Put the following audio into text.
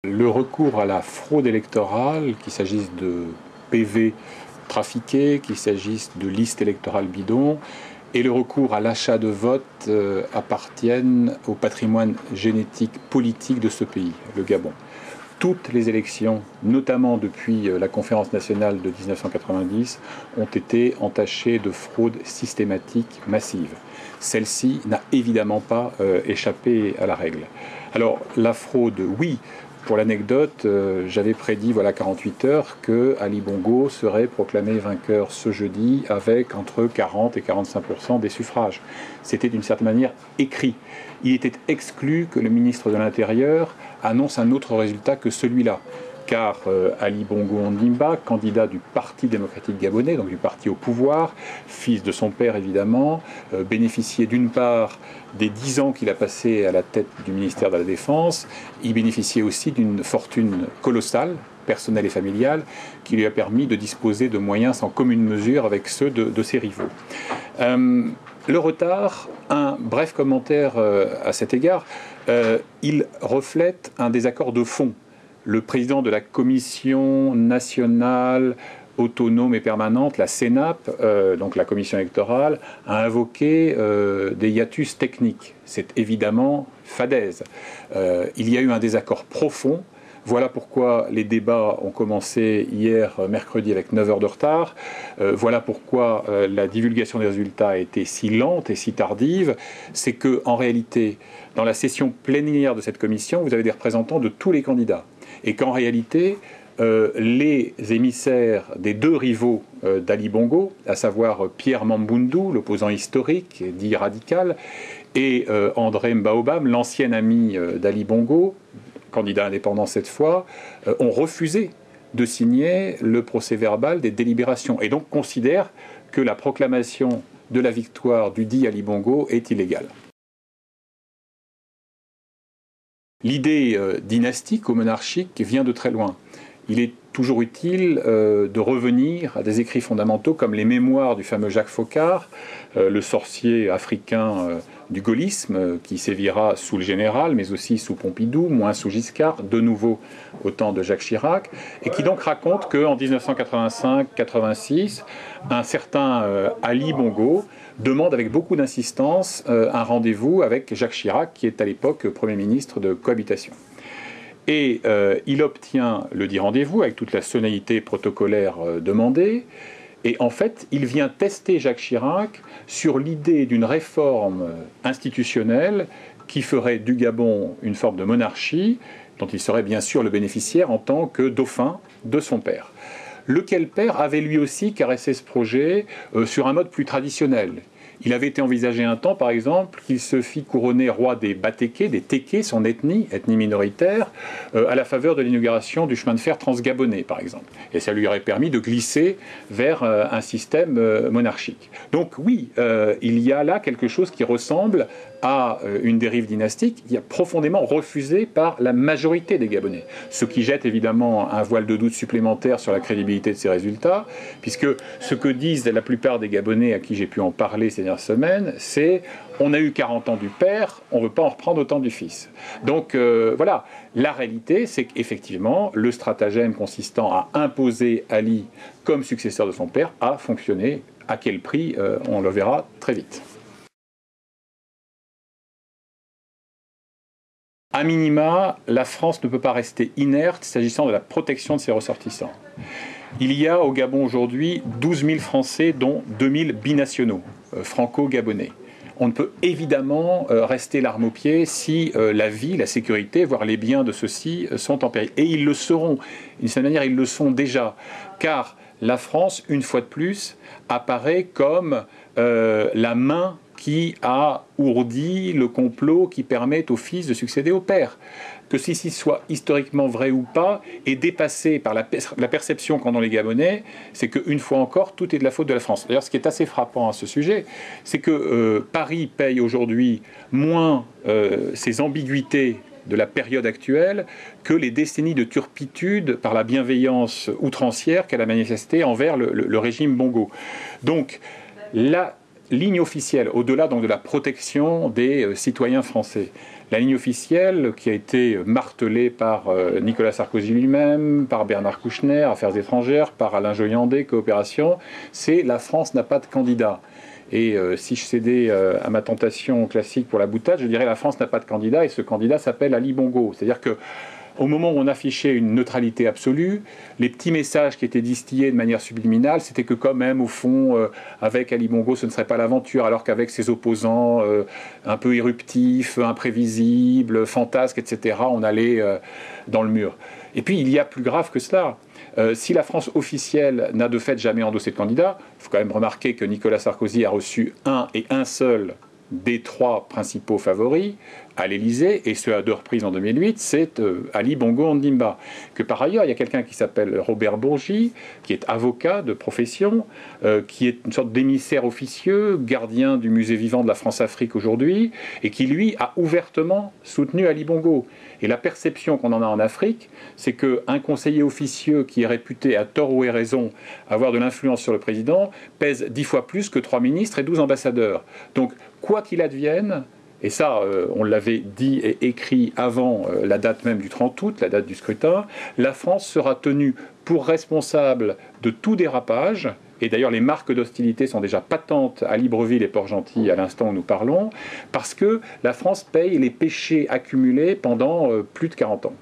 Le recours à la fraude électorale, qu'il s'agisse de PV trafiqués, qu'il s'agisse de listes électorales bidons, et le recours à l'achat de votes appartiennent au patrimoine génétique politique de ce pays, le Gabon. Toutes les élections, notamment depuis la conférence nationale de 1990, ont été entachées de fraude systématique massive. Celle-ci n'a évidemment pas échappé à la règle. Alors, la fraude, oui. Pour l'anecdote, j'avais prédit, voilà 48 heures, que Ali Bongo serait proclamé vainqueur ce jeudi avec entre 40 et 45% des suffrages. C'était d'une certaine manière écrit. Il était exclu que le ministre de l'Intérieur annonce un autre résultat que celui-là. Car Ali Bongo Ondimba, candidat du Parti démocratique gabonais, donc du parti au pouvoir, fils de son père évidemment, bénéficiait d'une part des 10 ans qu'il a passé à la tête du ministère de la Défense, il bénéficiait aussi d'une fortune colossale, personnelle et familiale, qui lui a permis de disposer de moyens sans commune mesure avec ceux de ses rivaux. Le retard, un bref commentaire à cet égard, il reflète un désaccord de fond. Le président de la Commission nationale autonome et permanente, la CENAP, donc la commission électorale, a invoqué des hiatus techniques. C'est évidemment fadaise. Il y a eu un désaccord profond. Voilà pourquoi les débats ont commencé hier mercredi avec 9 heures de retard. Voilà pourquoi la divulgation des résultats a été si lente et si tardive. C'est qu'en réalité, dans la session plénière de cette commission, vous avez des représentants de tous les candidats. Et qu'en réalité, les émissaires des deux rivaux d'Ali Bongo, à savoir Pierre Mambundu, l'opposant historique, dit radical, et André Mbaobam, l'ancien ami d'Ali Bongo, candidat indépendant cette fois, ont refusé de signer le procès-verbal des délibérations et donc considèrent que la proclamation de la victoire du dit Ali Bongo est illégale. L'idée dynastique ou monarchique vient de très loin. Il est toujours utile de revenir à des écrits fondamentaux comme les mémoires du fameux Jacques Foccart, le sorcier africain du gaullisme qui sévira sous le général, mais aussi sous Pompidou, moins sous Giscard, de nouveau au temps de Jacques Chirac, et qui donc raconte qu'en 1985-86, un certain Ali Bongo demande avec beaucoup d'insistance un rendez-vous avec Jacques Chirac, qui est à l'époque Premier ministre de cohabitation. Et il obtient le dit rendez-vous avec toute la solennité protocolaire demandée. Et en fait, il vient tester Jacques Chirac sur l'idée d'une réforme institutionnelle qui ferait du Gabon une forme de monarchie, dont il serait bien sûr le bénéficiaire en tant que dauphin de son père. Lequel père avait lui aussi caressé ce projet sur un mode plus traditionnel. Il avait été envisagé un temps, par exemple, qu'il se fit couronner roi des Batékés, des Tékés, son ethnie minoritaire, à la faveur de l'inauguration du chemin de fer transgabonais, par exemple. Et ça lui aurait permis de glisser vers un système monarchique. Donc oui, il y a là quelque chose qui ressemble à une dérive dynastique qui est profondément refusée par la majorité des Gabonais. Ce qui jette évidemment un voile de doute supplémentaire sur la crédibilité de ces résultats, puisque ce que disent la plupart des Gabonais à qui j'ai pu en parler ces dernières semaines, c'est on a eu 40 ans du père, on ne veut pas en reprendre autant du fils. Donc voilà, la réalité c'est qu'effectivement le stratagème consistant à imposer Ali comme successeur de son père a fonctionné. À quel prix, on le verra très vite. A minima, la France ne peut pas rester inerte s'agissant de la protection de ses ressortissants. Il y a au Gabon aujourd'hui 12 000 Français, dont 2 000 binationaux, franco-gabonais. On ne peut évidemment rester l'arme au pied si la vie, la sécurité, voire les biens de ceux-ci sont en péril. Et ils le seront. D'une certaine manière, ils le sont déjà. Car la France, une fois de plus, apparaît comme la main qui a ourdi le complot qui permet au fils de succéder au père. Que ceci soit historiquement vrai ou pas, est dépassé par la perception qu'en ont les Gabonais, c'est qu'une fois encore, tout est de la faute de la France. D'ailleurs, ce qui est assez frappant à ce sujet, c'est que Paris paye aujourd'hui moins ses ambiguïtés de la période actuelle que les décennies de turpitude par la bienveillance outrancière qu'elle a manifestée envers le régime Bongo. Donc, la ligne officielle, au-delà donc de la protection des citoyens français, La ligne officielle, qui a été martelée par Nicolas Sarkozy lui-même, par Bernard Kouchner, Affaires étrangères, par Alain Joyandet, Coopération, c'est la France n'a pas de candidat. Et si je cédais à ma tentation classique pour la boutade, je dirais la France n'a pas de candidat et ce candidat s'appelle Ali Bongo. C'est-à-dire que au moment où on affichait une neutralité absolue, les petits messages qui étaient distillés de manière subliminale, c'était que quand même, au fond, avec Ali Bongo, ce ne serait pas l'aventure, alors qu'avec ses opposants un peu éruptifs, imprévisibles, fantasques, etc., on allait dans le mur. Et puis, il y a plus grave que cela. Si la France officielle n'a de fait jamais endossé de candidat, il faut quand même remarquer que Nicolas Sarkozy a reçu un seul des 3 principaux favoris à l'Élysée, et ce à 2 reprises en 2008, c'est Ali Bongo Ondimba. Que par ailleurs, il y a quelqu'un qui s'appelle Robert Bourgi, qui est avocat de profession, qui est une sorte d'émissaire officieux, gardien du musée vivant de la France-Afrique aujourd'hui, et qui, lui, a ouvertement soutenu Ali Bongo. Et la perception qu'on en a en Afrique, c'est qu'un conseiller officieux qui est réputé, à tort ou à raison, avoir de l'influence sur le président, pèse 10 fois plus que 3 ministres et 12 ambassadeurs. Donc, quoi qu'il advienne, et ça, on l'avait dit et écrit avant la date même du 30 août, la date du scrutin, la France sera tenue pour responsable de tout dérapage. Et d'ailleurs, les marques d'hostilité sont déjà patentes à Libreville et Port-Gentil à l'instant où nous parlons, parce que la France paye les péchés accumulés pendant plus de 40 ans.